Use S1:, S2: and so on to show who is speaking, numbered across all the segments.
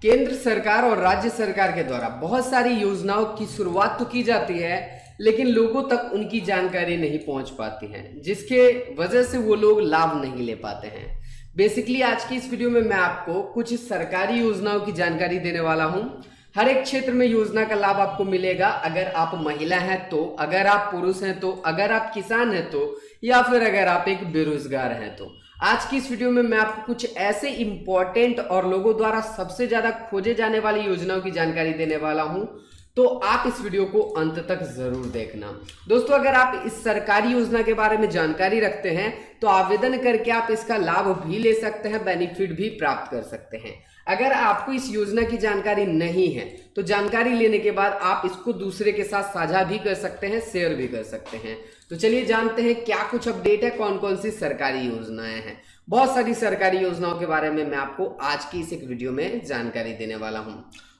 S1: केंद्र सरकार और राज्य सरकार के द्वारा बहुत सारी योजनाओं की शुरुआत तो की जाती है, लेकिन लोगों तक उनकी जानकारी नहीं पहुंच पाती है, जिसके वजह से वो लोग लाभ नहीं ले पाते हैं। बेसिकली आज की इस वीडियो में मैं आपको कुछ सरकारी योजनाओं की जानकारी देने वाला हूं। हर एक क्षेत्र में योजना का लाभ आपको मिलेगा। अगर आप महिला हैं तो, अगर आप पुरुष हैं तो, अगर आप किसान हैं तो, या फिर अगर आप एक बेरोजगार हैं तो। आज की इस वीडियो में मैं आपको कुछ ऐसे इंपॉर्टेंट और लोगों द्वारा सबसे ज्यादा खोजे जाने वाली योजनाओं की जानकारी देने वाला हूं, तो आप इस वीडियो को अंत तक जरूर देखना। दोस्तों, अगर आप इस सरकारी योजना के बारे में जानकारी रखते हैं तो आवेदन करके आप इसका लाभ भी ले सकते हैं, बेनिफिट भी प्राप्त कर सकते हैं। अगर आपको इस योजना की जानकारी नहीं है तो जानकारी लेने के बाद आप इसको दूसरे के साथ साझा भी कर सकते हैं, शेयर भी कर सकते हैं। तो चलिए जानते हैं क्या कुछ अपडेट है, कौन कौन सी सरकारी योजनाएं हैं। बहुत सारी सरकारी योजनाओं के बारे में मैं आपको आज की इस एक वीडियो में जानकारी देने वाला हूं।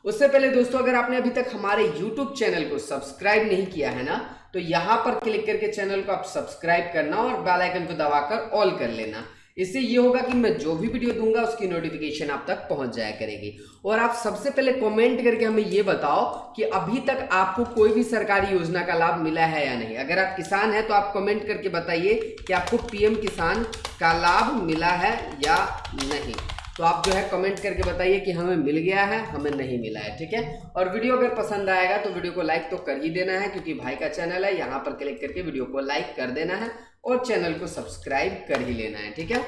S1: उससे पहले दोस्तों, अगर आपने अभी तक हमारे YouTube चैनल को सब्सक्राइब नहीं किया है ना, तो यहां पर क्लिक करके चैनल को आप सब्सक्राइब करना और बेल आइकन को दबाकर ऑल कर लेना। इससे ये होगा कि मैं जो भी वीडियो दूंगा उसकी नोटिफिकेशन आप तक पहुंच जाया करेगी। और आप सबसे पहले कमेंट करके हमें ये बताओ कि अभी तक आपको कोई भी सरकारी योजना का लाभ मिला है या नहीं। अगर आप किसान हैं तो आप कमेंट करके बताइए कि आपको पीएम किसान का लाभ मिला है या नहीं। तो आप जो है कमेंट करके बताइए कि हमें मिल गया है, हमें नहीं मिला है, ठीक है। और वीडियो अगर पसंद आएगा तो वीडियो को लाइक तो कर ही देना है, क्योंकि भाई का चैनल है। यहाँ पर क्लिक करके वीडियो को लाइक कर देना है और चैनल को सब्सक्राइब कर ही लेना है, ठीक है।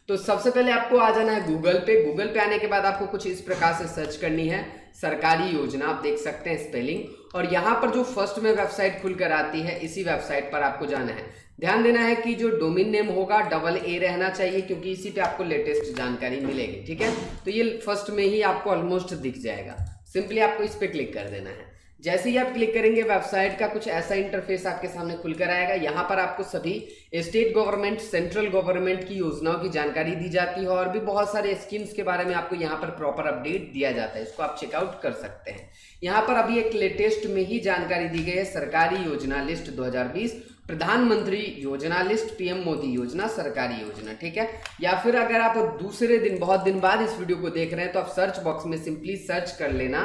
S1: तो सबसे पहले आपको आ जाना है गूगल पे। गूगल पे आने के बाद आपको कुछ इस प्रकार से सर्च करनी है, सरकारी योजना। आप देख सकते हैं स्पेलिंग, और यहाँ पर जो फर्स्ट में वेबसाइट खुलकर आती है, इसी वेबसाइट पर आपको जाना है। ध्यान देना है कि जो डोमेन नेम होगा AA रहना चाहिए, क्योंकि इसी पे आपको लेटेस्ट जानकारी मिलेगी, ठीक है। तो ये फर्स्ट में ही आपको ऑलमोस्ट दिख जाएगा। सिंपली आपको इस पे क्लिक कर देना है। जैसे ही आप क्लिक करेंगे, वेबसाइट का कुछ ऐसा इंटरफेस आपके सामने खुलकर आएगा। यहाँ पर आपको सभी स्टेट गवर्नमेंट, सेंट्रल गवर्नमेंट की योजनाओं की जानकारी दी जाती है, और भी बहुत सारे स्कीम्स के बारे में आपको यहाँ पर प्रॉपर अपडेट दिया जाता है। इसको आप चेकआउट कर सकते हैं। यहाँ पर अभी एक लेटेस्ट में ही जानकारी दी गई है, सरकारी योजना लिस्ट 2020, प्रधानमंत्री योजना लिस्ट, पीएम मोदी योजना, सरकारी योजना, ठीक है। या फिर अगर आप दूसरे दिन, बहुत दिन बाद इस वीडियो को देख रहे हैं, तो आप सर्च बॉक्स में सिंपली सर्च कर लेना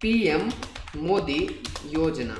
S1: पीएम मोदी योजना,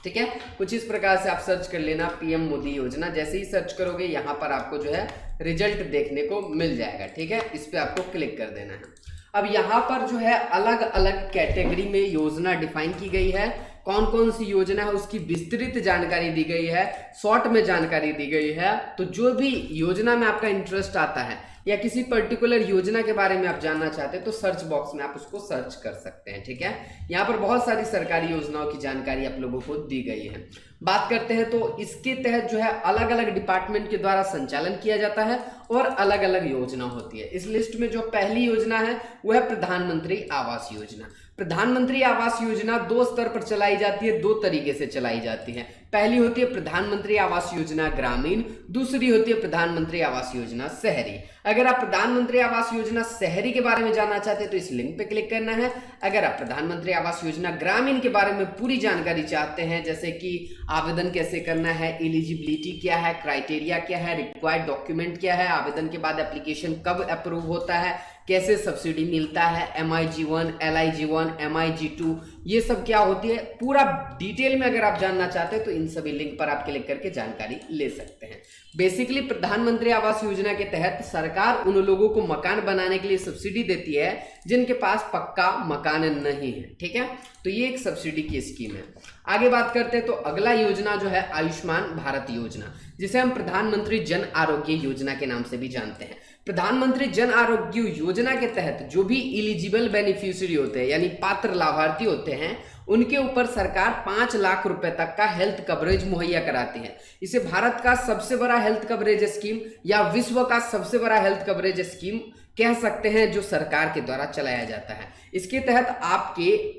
S1: ठीक है। कुछ इस प्रकार से आप सर्च कर लेना पीएम मोदी योजना। जैसे ही सर्च करोगे, यहाँ पर आपको जो है रिजल्ट देखने को मिल जाएगा, ठीक है। इस पे आपको क्लिक कर देना है। अब यहाँ पर जो है अलग अलग कैटेगरी में योजना डिफाइन की गई है। कौन कौन सी योजना है उसकी विस्तृत जानकारी दी गई है, शॉर्ट में जानकारी दी गई है। तो जो भी योजना में आपका इंटरेस्ट आता है या किसी पर्टिकुलर योजना के बारे में आप जानना चाहते हैं, तो सर्च बॉक्स में आप उसको सर्च कर सकते हैं, ठीक है। यहाँ पर बहुत सारी सरकारी योजनाओं की जानकारी आप लोगों को दी गई है। बात करते हैं तो इसके तहत जो है अलग अलग डिपार्टमेंट के द्वारा संचालन किया जाता है और अलग अलग योजना होती है। इस लिस्ट में जो पहली योजना है वो है प्रधानमंत्री आवास योजना। प्रधानमंत्री आवास योजना दो स्तर पर चलाई जाती है, दो तरीके से चलाई जाती है। पहली होती है प्रधानमंत्री आवास योजना ग्रामीण, दूसरी होती है प्रधानमंत्री आवास योजना शहरी। अगर आप प्रधानमंत्री आवास योजना शहरी के बारे में जानना चाहते हैं तो इस लिंक पे क्लिक करना है। अगर आप प्रधानमंत्री आवास योजना ग्रामीण के बारे में पूरी जानकारी चाहते हैं, जैसे कि आवेदन कैसे करना है, एलिजिबिलिटी क्या है, क्राइटेरिया क्या है, रिक्वायर्ड डॉक्यूमेंट क्या है, आवेदन के बाद एप्लीकेशन कब अप्रूव होता है, कैसे सब्सिडी मिलता है, MIG1, LIG1, MIG2, ये सब क्या होती है, पूरा डिटेल में अगर आप जानना चाहते हैं तो इन सभी लिंक पर आप क्लिक करके जानकारी ले सकते हैं। बेसिकली प्रधानमंत्री आवास योजना के तहत सरकार उन लोगों को मकान बनाने के लिए सब्सिडी देती है जिनके पास पक्का मकान नहीं है, ठीक है। तो ये एक सब्सिडी की स्कीम है। आगे बात करते हैं तो अगला योजना जो है आयुष्मान भारत योजना, जिसे हम प्रधानमंत्री जन आरोग्य योजना के नाम से भी जानते हैं। प्रधानमंत्री जन आरोग्य योजना के तहत जो भी एलिजिबल बेनिफिशियरी होते हैं, यानी पात्र लाभार्थी होते हैं, उनके ऊपर सरकार 5 लाख रुपए तक का हेल्थ कवरेज मुहैया कराती है। इसे भारत का सबसे बड़ा हेल्थ कवरेज स्कीम या विश्व का सबसे बड़ा हेल्थ कवरेज स्कीम कह सकते हैं, जो सरकार के द्वारा चलाया जाता है। इसके तहत आपके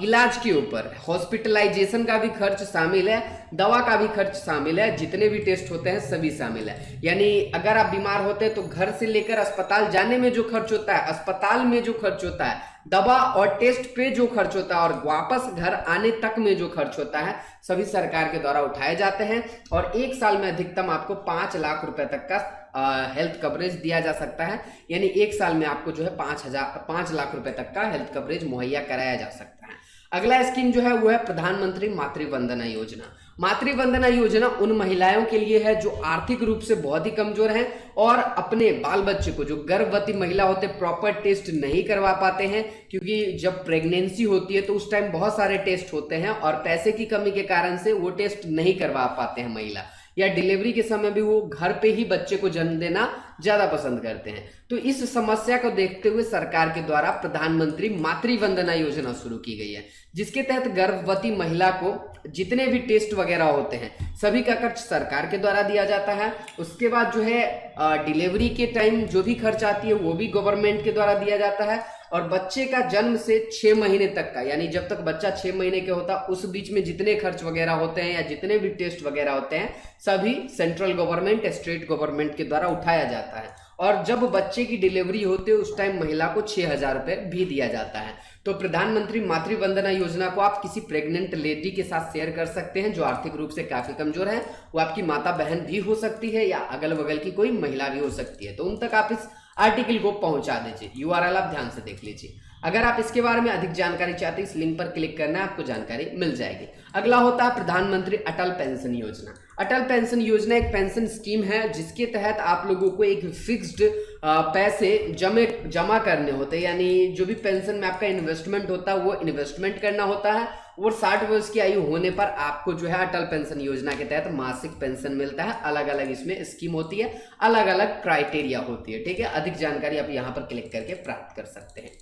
S1: इलाज के ऊपर हॉस्पिटलाइजेशन का भी खर्च शामिल है, दवा का भी खर्च शामिल है, जितने भी टेस्ट होते हैं सभी शामिल है। यानी अगर आप बीमार होते हैं तो घर से लेकर अस्पताल जाने में जो खर्च होता है, अस्पताल में जो खर्च होता है, दवा और टेस्ट पे जो खर्च होता है और वापस घर आने तक में जो खर्च होता है सभी सरकार के द्वारा उठाए जाते हैं। और एक साल में अधिकतम आपको 5 लाख रुपए तक का हेल्थ कवरेज दिया जा सकता है, यानी एक साल में आपको जो है 5 लाख रुपए तक का हेल्थ कवरेज मुहैया कराया जा सकता है। अगला स्कीम जो है वो है प्रधानमंत्री मातृ वंदना योजना। मातृ वंदना योजना उन महिलाओं के लिए है जो आर्थिक रूप से बहुत ही कमजोर हैं और अपने बाल बच्चे को, जो गर्भवती महिला होते प्रॉपर टेस्ट नहीं करवा पाते हैं, क्योंकि जब प्रेगनेंसी होती है तो उस टाइम बहुत सारे टेस्ट होते हैं और पैसे की कमी के कारण से वो टेस्ट नहीं करवा पाते हैं महिला, या डिलीवरी के समय भी वो घर पे ही बच्चे को जन्म देना ज्यादा पसंद करते हैं। तो इस समस्या को देखते हुए सरकार के द्वारा प्रधानमंत्री मातृ वंदना योजना शुरू की गई है, जिसके तहत गर्भवती महिला को जितने भी टेस्ट वगैरह होते हैं सभी का खर्च सरकार के द्वारा दिया जाता है। उसके बाद जो है डिलीवरी के टाइम जो भी खर्च आती है वो भी गवर्नमेंट के द्वारा दिया जाता है। और बच्चे का जन्म से 6 महीने तक का, यानी जब तक बच्चा 6 महीने के होता उस बीच में जितने खर्च वगैरह होते हैं या जितने भी टेस्ट वगैरह होते हैं सभी सेंट्रल गवर्नमेंट, स्टेट गवर्नमेंट के द्वारा उठाया जाता है। और जब बच्चे की डिलीवरी होती है उस टाइम महिला को 6,000 रुपए भी दिया जाता है। तो प्रधानमंत्री मातृ वंदना योजना को आप किसी प्रेग्नेंट लेडी के साथ शेयर कर सकते हैं जो आर्थिक रूप से काफी कमजोर है। वो आपकी माता बहन भी हो सकती है या अगल बगल की कोई महिला भी हो सकती है। तो उन तक आप इस आर्टिकल को पहुंचा दीजिए। यूआरएल आप ध्यान से देख लीजिए। अगर आप इसके बारे में अधिक जानकारी चाहते हैं इस लिंक पर क्लिक करना है, आपको जानकारी मिल जाएगी। अगला होता है प्रधानमंत्री अटल पेंशन योजना। अटल पेंशन योजना एक पेंशन स्कीम है जिसके तहत आप लोगों को एक फिक्स्ड पैसे जमा करने होते हैं, यानी जो भी पेंशन में आपका इन्वेस्टमेंट होता है वो इन्वेस्टमेंट करना होता है। और 60 वर्ष की आयु होने पर आपको जो है अटल पेंशन योजना के तहत मासिक पेंशन मिलता है। अलग अलग इसमें स्कीम होती है, अलग अलग क्राइटेरिया होती है, ठीक है। अधिक जानकारी आप यहाँ पर क्लिक करके प्राप्त कर सकते हैं।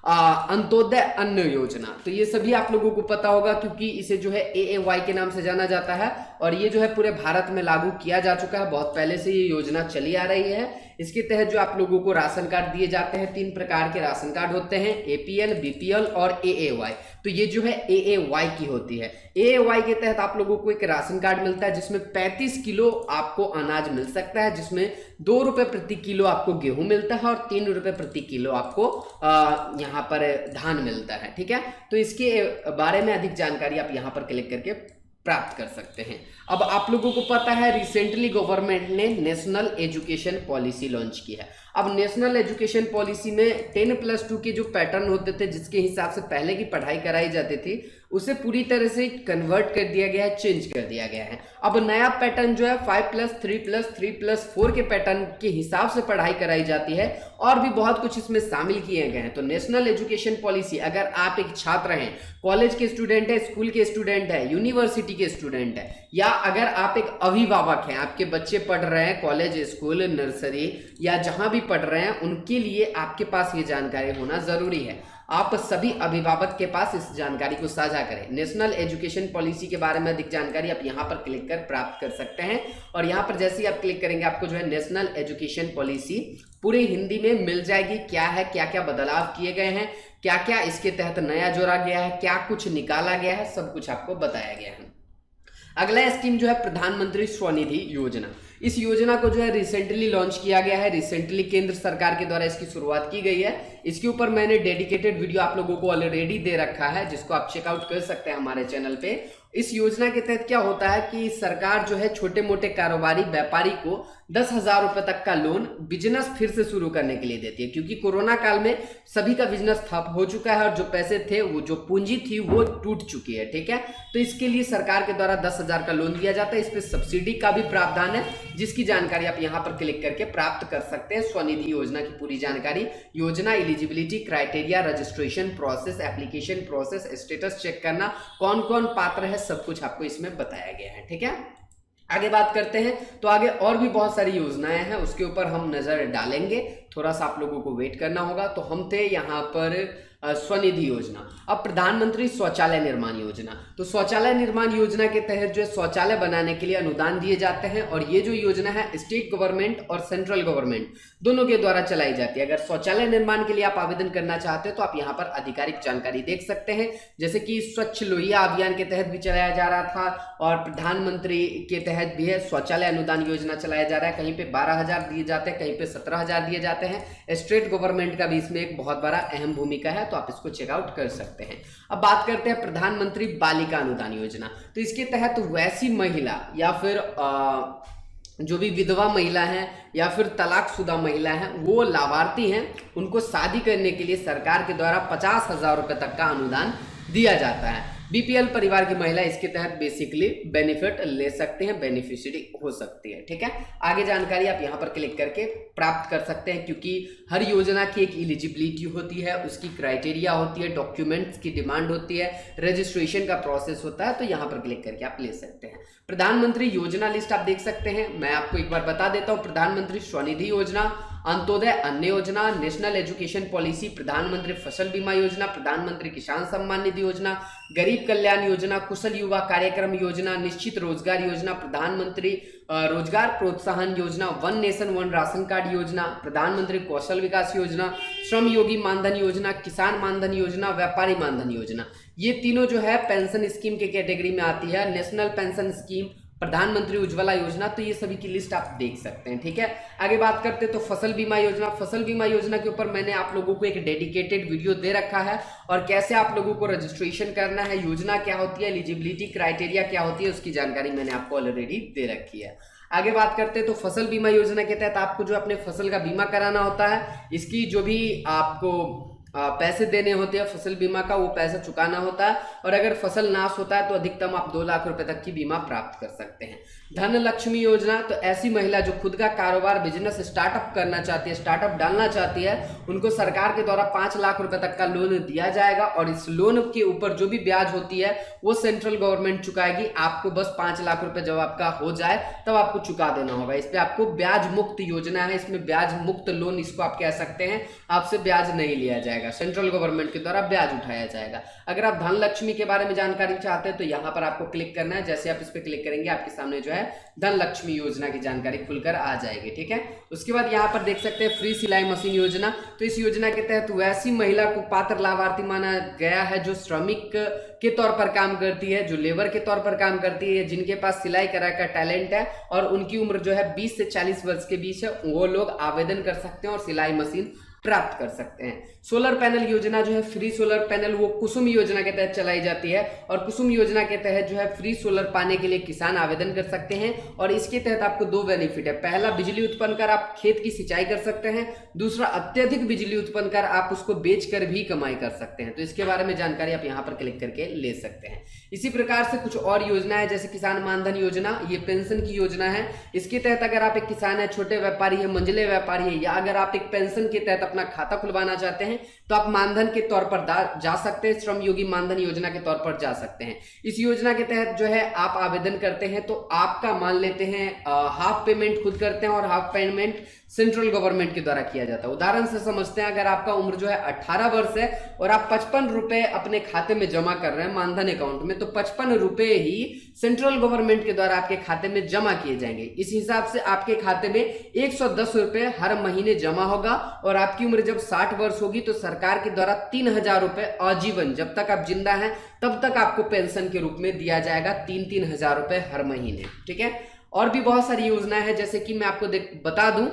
S1: अंत्योदय अन्न योजना, तो ये सभी आप लोगों को पता होगा क्योंकि इसे जो है AAY के नाम से जाना जाता है और ये जो है पूरे भारत में लागू किया जा चुका है। बहुत पहले से ये योजना चली आ रही है। इसके तहत जो आप लोगों को राशन कार्ड दिए जाते हैं, 3 प्रकार के राशन कार्ड होते हैं, APL, BPL और AAY। तो ये जो है AAY की होती है। AAY के तहत आप लोगों को एक राशन कार्ड मिलता है जिसमें 35 किलो आपको अनाज मिल सकता है, जिसमें 2 रुपए प्रति किलो आपको गेहूं मिलता है और 3 रुपए प्रति किलो आपको यहाँ पर धान मिलता है, ठीक है। तो इसके बारे में अधिक जानकारी आप यहाँ पर क्लिक करके प्राप्त कर सकते हैं। अब आप लोगों को पता है रिसेंटली गवर्नमेंट ने नेशनल एजुकेशन पॉलिसी लॉन्च की है। अब नेशनल एजुकेशन पॉलिसी में 10+2 के जो पैटर्न होते थे जिसके हिसाब से पहले की पढ़ाई कराई जाती थी उसे पूरी तरह से कन्वर्ट कर दिया गया है, चेंज कर दिया गया है। अब नया पैटर्न जो है 5+3+3+4 के पैटर्न के हिसाब से पढ़ाई कराई जाती है और भी बहुत कुछ इसमें शामिल किए गए हैं। तो नेशनल एजुकेशन पॉलिसी, अगर आप एक छात्र हैं, कॉलेज के स्टूडेंट है, स्कूल के स्टूडेंट है, यूनिवर्सिटी के स्टूडेंट है, या अगर आप एक अभिभावक हैं, आपके बच्चे पढ़ रहे हैं कॉलेज, स्कूल, नर्सरी या जहां भी पढ़ रहे हैं, उनके लिए आपके पास ये जानकारी होना जरूरी है। आप सभी अभिभावक के पास इस जानकारी को साझा करें। नेशनल एजुकेशन पॉलिसी के बारे में अधिक जानकारी आप यहाँ पर क्लिक कर प्राप्त कर सकते हैं और यहाँ पर जैसे ही आप क्लिक करेंगे आपको जो है नेशनल एजुकेशन पॉलिसी पूरे हिंदी में मिल जाएगी। क्या है, क्या क्या बदलाव किए गए हैं, क्या क्या इसके तहत नया जोड़ा गया है, क्या कुछ निकाला गया है, सब कुछ आपको बताया गया है। अगला स्कीम जो है प्रधानमंत्री स्वनिधि योजना। इस योजना को जो है रिसेंटली लॉन्च किया गया है। रिसेंटली केंद्र सरकार के द्वारा इसकी शुरुआत की गई है। इसके ऊपर मैंने डेडिकेटेड वीडियो आप लोगों को ऑलरेडी दे रखा है जिसको आप चेकआउट कर सकते हैं हमारे चैनल पे। इस योजना के तहत क्या होता है कि सरकार जो है छोटे मोटे कारोबारी व्यापारी को 10,000 रुपए तक का लोन बिजनेस फिर से शुरू करने के लिए देती है, क्योंकि कोरोना काल में सभी का बिजनेस ठप हो चुका है और जो पैसे थे, वो जो पूंजी थी वो टूट चुकी है, ठीक है। तो इसके लिए सरकार के द्वारा 10,000 का लोन दिया जाता है। इस पे सब्सिडी का भी प्रावधान है जिसकी जानकारी आप यहाँ पर क्लिक करके प्राप्त कर सकते हैं। स्वनिधि योजना की पूरी जानकारी, योजना, eligibility criteria, registration process, application process, status check करना, कौन कौन पात्र है, सब कुछ आपको इसमें बताया गया है, ठीक है। आगे बात करते हैं तो आगे और भी बहुत सारी योजनाएं हैं, उसके ऊपर हम नजर डालेंगे। थोड़ा सा आप लोगों को वेट करना होगा। तो हम थे यहाँ पर स्वनिधि योजना। अब प्रधानमंत्री शौचालय निर्माण योजना। तो शौचालय निर्माण योजना के तहत जो है शौचालय बनाने के लिए अनुदान दिए जाते हैं और ये जो योजना है स्टेट गवर्नमेंट और सेंट्रल गवर्नमेंट दोनों के द्वारा चलाई जाती है। अगर शौचालय निर्माण के लिए आप आवेदन करना चाहते हो तो आप यहाँ पर आधिकारिक जानकारी देख सकते हैं, जैसे कि स्वच्छ लोहिया अभियान के तहत भी चलाया जा रहा था और प्रधानमंत्री के तहत भी है शौचालय अनुदान योजना चलाया जा रहा है। कहीं पे 12,000 दिए जाते हैं, कहीं पे 17,000 दिए जाते जाते हैं। स्टेट गवर्नमेंट का भी इसमें एक बहुत बड़ा अहम भूमिका है, तो आप इसको चेकआउट कर सकते हैं। अब बात करते हैं प्रधानमंत्री बालिका अनुदान योजना। तो इसके तहत वैसी महिला या फिर जो भी विधवा महिला हैं या फिर तलाकशुदा महिला हैं, वो लाभार्थी हैं, उनको शादी करने के लिए सरकार के द्वारा 50,000 रुपये तक का अनुदान दिया जाता है। बीपीएल परिवार की महिला इसके तहत बेसिकली बेनिफिट ले सकते हैं, बेनिफिशियरी हो सकती है। ठीक है, आगे जानकारी आप यहाँ पर क्लिक करके प्राप्त कर सकते हैं, क्योंकि हर योजना की एक एलिजिबिलिटी होती है, उसकी क्राइटेरिया होती है, डॉक्यूमेंट्स की डिमांड होती है, रजिस्ट्रेशन का प्रोसेस होता है, तो यहाँ पर क्लिक करके आप ले सकते हैं। प्रधानमंत्री योजना लिस्ट आप देख सकते हैं। मैं आपको एक बार बता देता हूँ, प्रधानमंत्री स्वनिधि योजना, अंत्योदय अन्न योजना, नेशनल एजुकेशन पॉलिसी, प्रधानमंत्री फसल बीमा योजना, प्रधानमंत्री किसान सम्मान निधि योजना, गरीब कल्याण योजना, कुशल युवा कार्यक्रम योजना, निश्चित रोजगार योजना, प्रधानमंत्री रोजगार प्रोत्साहन योजना, one nation one ration card योजना, प्रधानमंत्री कौशल विकास योजना, श्रम योगी मानधन योजना, किसान मानधन योजना, व्यापारी मानधन योजना, ये तीनों जो है पेंशन स्कीम के कैटेगरी में आती है। नेशनल पेंशन स्कीम, प्रधानमंत्री उज्ज्वला योजना, तो ये सभी की लिस्ट आप देख सकते हैं। ठीक है, आगे बात करते हैं तो फसल बीमा योजना। फसल बीमा योजना के ऊपर मैंने आप लोगों को एक डेडिकेटेड वीडियो दे रखा है, और कैसे आप लोगों को रजिस्ट्रेशन करना है, योजना क्या होती है, एलिजिबिलिटी क्राइटेरिया क्या होती है, उसकी जानकारी मैंने आपको ऑलरेडी दे रखी है। आगे बात करते हैं तो फसल बीमा योजना के तहत आपको जो अपने फसल का बीमा कराना होता है, इसकी जो भी आपको पैसे देने होते हैं फसल बीमा का, वो पैसा चुकाना होता है, और अगर फसल नाश होता है तो अधिकतम आप 2 लाख रुपए तक की बीमा प्राप्त कर सकते हैं। धन लक्ष्मी योजना, तो ऐसी महिला जो खुद का कारोबार बिजनेस स्टार्टअप करना चाहती है, स्टार्टअप डालना चाहती है, उनको सरकार के द्वारा 5 लाख रुपए तक का लोन दिया जाएगा, और इस लोन के ऊपर जो भी ब्याज होती है वो सेंट्रल गवर्नमेंट चुकाएगी। आपको बस 5 लाख रुपए जब आपका हो जाए तब आपको चुका देना होगा। इस पे आपको ब्याज मुक्त योजना है, इसमें ब्याज मुक्त लोन इसको आप कह सकते हैं, आपसे ब्याज नहीं लिया जाएगा, सेंट्रल गवर्नमेंट के द्वारा ब्याज उठाया जाएगा। अगर आप धन लक्ष्मी के बारे में जानकारी चाहते हैं तो यहाँ पर आपको क्लिक करना है। जैसे आप इस पे क्लिक करेंगे आपके सामने जो है धन लक्ष्मी योजना की जानकारी खुलकर आ जाएगी। ठीक है, उसके बाद यहाँ पर देख सकते हैं फ्री सिलाई मशीन योजना। तो इस योजना के तहत वैसी महिला को पात्र लाभार्थी माना गया है जो श्रमिक के तौर पर काम करती है, जो लेबर के तौर पर काम करती है, जिनके पास सिलाई कढ़ाई का टैलेंट है और उनकी उम्र जो है 20 से 40 वर्ष के बीच है, वो लोग आवेदन कर सकते हैं और सिलाई मशीन प्राप्त कर सकते हैं। सोलर पैनल योजना जो है, फ्री सोलर पैनल, वो कुसुम योजना के तहत चलाई जाती है, और कुसुम योजना के तहत जो है फ्री सोलर पाने के लिए किसान आवेदन कर सकते हैं, और इसके तहत आपको 2 बेनिफिट है। पहला, बिजली उत्पन्न कर आप खेत की सिंचाई कर सकते हैं, दूसरा, अत्यधिक बिजली उत्पन्न कर आप उसको बेचकर भी कमाई कर सकते हैं। तो इसके बारे में जानकारी आप यहाँ पर क्लिक करके ले सकते हैं। इसी प्रकार से कुछ और योजना है, जैसे किसान मानधन योजना, ये पेंशन की योजना है। इसके तहत अगर आप एक किसान है, छोटे व्यापारी है, मंझले व्यापारी है, या अगर आप एक पेंशन के तहत अपना खाता खुलवाना चाहते हैं तो आप मानधन के तौर पर जा सकते हैं, श्रम योगी मानधन योजना के तौर पर जा सकते हैं। इस योजना के तहत जो है आप आवेदन करते हैं तो आपका मान लेते हैं हाफ पेमेंट खुद करते हैं और हाफ पेमेंट सेंट्रल गवर्नमेंट के द्वारा किया जाता है। उदाहरण से समझते हैं, अगर आपका उम्र जो है 18 वर्ष है और आप 55 रुपए अपने खाते में जमा कर रहे हैं मानधन अकाउंट में, तो 55 रुपए ही सेंट्रल गवर्नमेंट के द्वारा आपके खाते में जमा किए जाएंगे। इस हिसाब से आपके खाते में 110 रुपए हर महीने जमा होगा, और आपकी उम्र जब 60 वर्ष होगी तो सरकार के द्वारा 3000 रुपए आजीवन, जब तक आप जिंदा हैं तब तक आपको पेंशन के रूप में दिया जाएगा, 3-3 हजार रुपए हर महीने। ठीक है, और भी बहुत सारी योजनाएं हैं, जैसे कि मैं आपको बता दूं,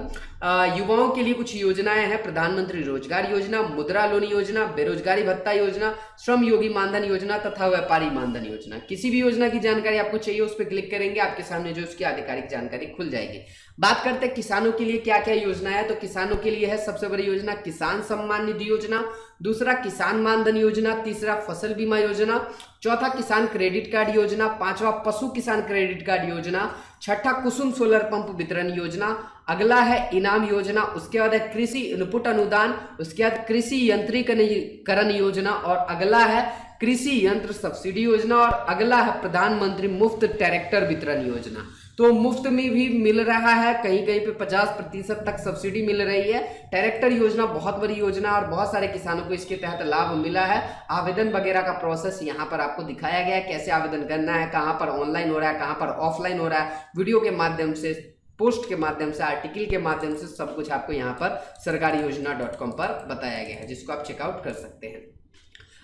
S1: युवाओं के लिए कुछ योजनाएं हैं। प्रधानमंत्री रोजगार योजना, मुद्रा लोन योजना, बेरोजगारी भत्ता योजना, श्रम योगी मानधन योजना तथा व्यापारी मानधन योजना। किसी भी योजना की जानकारी आपको चाहिए, उस पर क्लिक करेंगे, आपके सामने जो उसकी आधिकारिक जानकारी खुल जाएगी। बात करते हैं किसानों के लिए क्या क्या योजना है। तो किसानों के लिए है सबसे बड़ी योजना किसान सम्मान निधि योजना, दूसरा किसान मानधन योजना, तीसरा फसल बीमा योजना, चौथा किसान क्रेडिट कार्ड योजना, पांचवा पशु किसान क्रेडिट कार्ड योजना, छठा कुसुम सोलर पंप वितरण योजना, अगला है इनाम योजना, उसके बाद है कृषि इनपुट अनुदान, उसके बाद कृषि यंत्रीकरण योजना, और अगला है कृषि यंत्र सब्सिडी योजना, और अगला है प्रधानमंत्री मुफ्त ट्रैक्टर वितरण योजना। तो मुफ्त में भी मिल रहा है, कहीं कहीं पे 50% तक सब्सिडी मिल रही है। ट्रैक्टर योजना बहुत बड़ी योजना और बहुत सारे किसानों को इसके तहत लाभ मिला है। आवेदन वगैरह का प्रोसेस यहाँ पर आपको दिखाया गया है, कैसे आवेदन करना है, कहाँ पर ऑनलाइन हो रहा है, कहाँ पर ऑफलाइन हो रहा है, वीडियो के माध्यम से, पोस्ट के माध्यम से, आर्टिकल के माध्यम से, सब कुछ आपको यहाँ पर सरकारीयोजना.com पर बताया गया है, जिसको आप चेकआउट कर सकते हैं।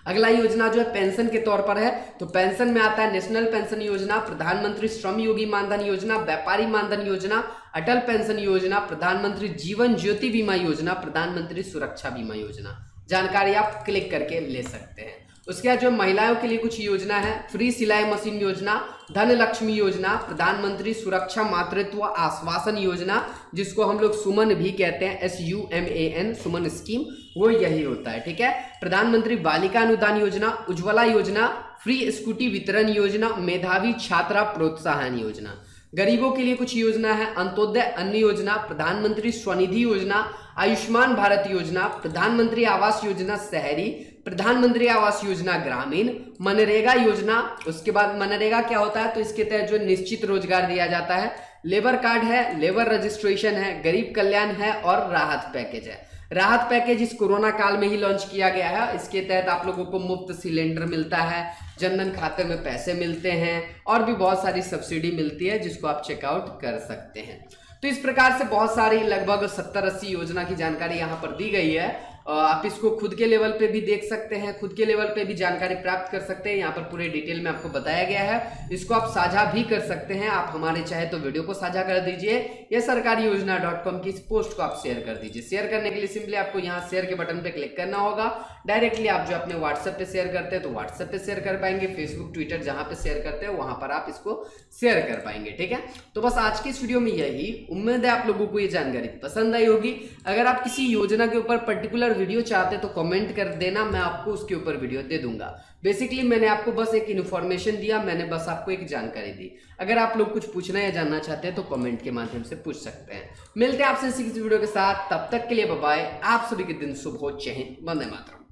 S1: अगला योजना जो है पेंशन के तौर पर है, तो पेंशन में आता है नेशनल पेंशन योजना, प्रधानमंत्री श्रम योगी मानधन योजना, व्यापारी मानधन योजना, अटल पेंशन योजना, प्रधानमंत्री जीवन ज्योति बीमा योजना, प्रधानमंत्री सुरक्षा बीमा योजना। जानकारी आप क्लिक करके ले सकते हैं। उसके बाद जो महिलाओं के लिए कुछ योजना है, फ्री सिलाई मशीन योजना, धन लक्ष्मी योजना, प्रधानमंत्री सुरक्षा मातृत्व आश्वासन योजना, जिसको हम लोग सुमन भी कहते हैं, SUMAN, सुमन स्कीम, वो यही होता है, ठीक है। प्रधानमंत्री बालिका अनुदान योजना, उज्ज्वला योजना, फ्री स्कूटी वितरण योजना, मेधावी छात्रा प्रोत्साहन योजना। गरीबों के लिए कुछ योजना है, अंत्योदय अन्न योजना, प्रधानमंत्री स्वनिधि योजना, आयुष्मान भारत योजना, प्रधानमंत्री आवास योजना शहरी, प्रधानमंत्री आवास योजना ग्रामीण, मनरेगा योजना। उसके बाद मनरेगा क्या होता है, तो इसके तहत जो निश्चित रोजगार दिया जाता है, लेबर कार्ड है, लेबर रजिस्ट्रेशन है, गरीब कल्याण है और राहत पैकेज है। राहत पैकेज इस कोरोना काल में ही लॉन्च किया गया है। इसके तहत आप लोगों को मुफ्त सिलेंडर मिलता है, जनधन खाते में पैसे मिलते हैं और भी बहुत सारी सब्सिडी मिलती है, जिसको आप चेकआउट कर सकते हैं। तो इस प्रकार से बहुत सारी लगभग 70-80 योजना की जानकारी यहाँ पर दी गई है। आप इसको खुद के लेवल पे भी देख सकते हैं, खुद के लेवल पे भी जानकारी प्राप्त कर सकते हैं। यहाँ पर पूरे डिटेल में आपको बताया गया है। इसको आप साझा भी कर सकते हैं। आप हमारे चाहे तो वीडियो को साझा कर दीजिए या सरकारी योजना.com की इस पोस्ट को आप शेयर कर दीजिए। शेयर करने के लिए सिंपली आपको यहाँ शेयर के बटन पे क्लिक करना होगा। डायरेक्टली आप जो अपने व्हाट्सएप पे शेयर करते हैं तो व्हाट्सएप पे शेयर कर पाएंगे, फेसबुक ट्विटर जहाँ पे शेयर करते हैं वहां पर आप इसको शेयर कर पाएंगे, ठीक है। तो बस आज की इस वीडियो में यही, उम्मीद है आप लोगों को ये जानकारी पसंद आई होगी। अगर आप किसी योजना के ऊपर पर्टिकुलर वीडियो चाहते तो कमेंट कर देना, मैं आपको उसके ऊपर वीडियो दे दूंगा। बेसिकली मैंने आपको बस एक इन्फॉर्मेशन दिया, मैंने बस आपको एक जानकारी दी। अगर आप लोग कुछ पूछना या जानना चाहते हैं तो कमेंट के माध्यम से पूछ सकते हैं। मिलते हैं आपसे किसी वीडियो के साथ, तब तक के लिए बाय बाय। आप सभी के दिन शुभ हो। जय हिंद, वंदे मातरम।